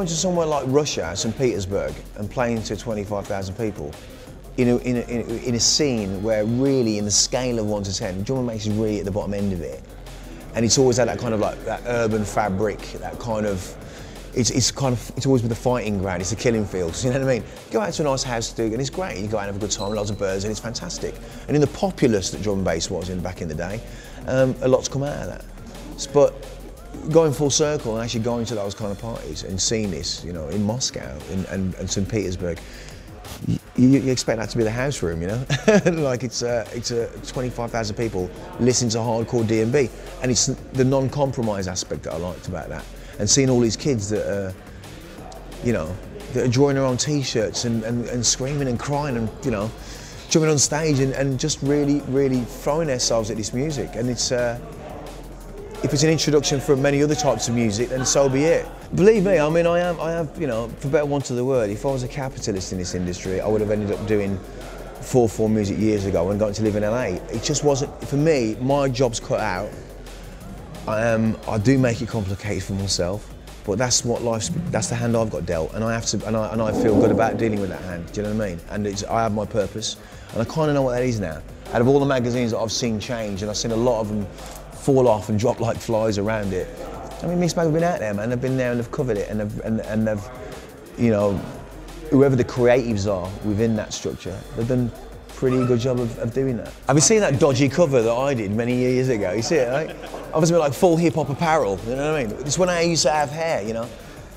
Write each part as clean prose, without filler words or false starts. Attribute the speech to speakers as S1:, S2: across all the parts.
S1: going to somewhere like Russia, St. Petersburg, and playing to 25,000 people in a scene where really, in the scale of 1 to 10, drum and bass is really at the bottom end of it. And it's always had that kind of like, that urban fabric, that kind of, it's always been the fighting ground, it's the killing fields, you know what I mean? You go out to a nice house to do, and it's great, you go out and have a good time, lots of birds, and it's fantastic. And in the populace that drum and bass was back in the day, a lot's come out of that. But going full circle and actually going to those kind of parties and seeing this, you know, in Moscow and St. Petersburg, you expect that to be the house room, you know? Like it's 25,000 people listening to hardcore D&B, and it's the non-compromise aspect that I liked about that. And seeing all these kids that are, you know, that are drawing their own T-shirts and screaming and crying and, you know, jumping on stage and just really, really throwing themselves at this music. And it's, if it's an introduction for many other types of music, then so be it. Believe me, I mean, I have, you know, for better want of the word, if I was a capitalist in this industry, I would have ended up doing 4/4 music years ago and gotten to live in LA. It just wasn't, for me, my job's cut out. I do make it complicated for myself, but that's the hand I've got dealt, and I have to, and I feel good about dealing with that hand. Do you know what I mean? And I have my purpose, and I kind of know what that is now. Out of all the magazines that I've seen change, and I've seen a lot of them fall off and drop like flies around it. I mean, Mixmag have been out there, man. They've been there and they've covered it, and they've, you know, whoever the creatives are within that structure, they've done a pretty good job of doing that. Have you seen that dodgy cover that I did many years ago? You see it, right? Obviously, like full hip-hop apparel, you know what I mean? It's when I used to have hair, you know?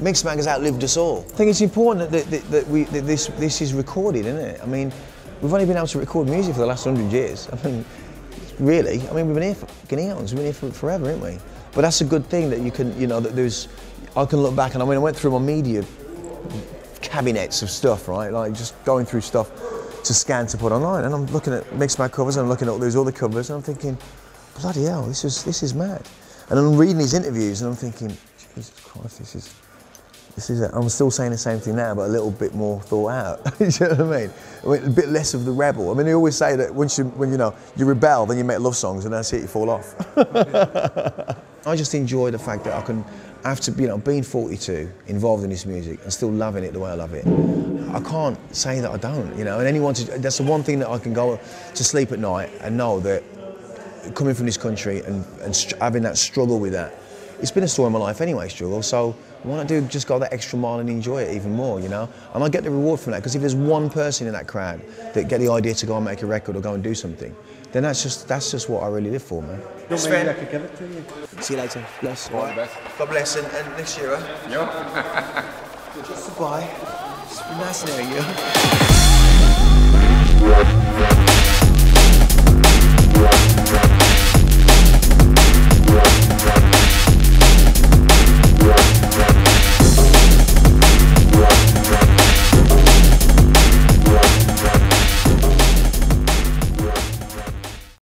S1: Mixmag has outlived us all. I think it's important that this is recorded, isn't it? I mean, we've only been able to record music for the last 100 years. I mean, really, I mean, we've been here for eons, we've been here for forever, haven't we? But that's a good thing that you can, you know, that I can look back, and I mean, I went through my media cabinets of stuff, right? Like just going through stuff to scan to put online, and I'm looking at Mixmag covers, and I'm looking at all those other covers, and I'm thinking, bloody hell, this is mad. And I'm reading these interviews, and I'm thinking, Jesus Christ, this is it. I'm still saying the same thing now, but a little bit more thought out. You know what I mean? A bit less of the rebel. I mean, they always say that when you know you rebel, then you make love songs, and that's it, you fall off. I just enjoy the fact that I can, after, you know, being 42, involved in this music, and still loving it the way I love it. I can't say that I don't, you know. And that's the one thing that I can go to sleep at night and know that coming from this country and having that struggle with that, it's been a story of my life anyway, struggle, so why not just go that extra mile and enjoy it even more, you know? And I get the reward from that, because if there's one person in that crowd that get the idea to go and make a record or go and do something, then that's just what I really live for, man. Sven, see you later. Bless. All right. God bless, and next year, huh? Yeah. Goodbye. It's been nice knowing you.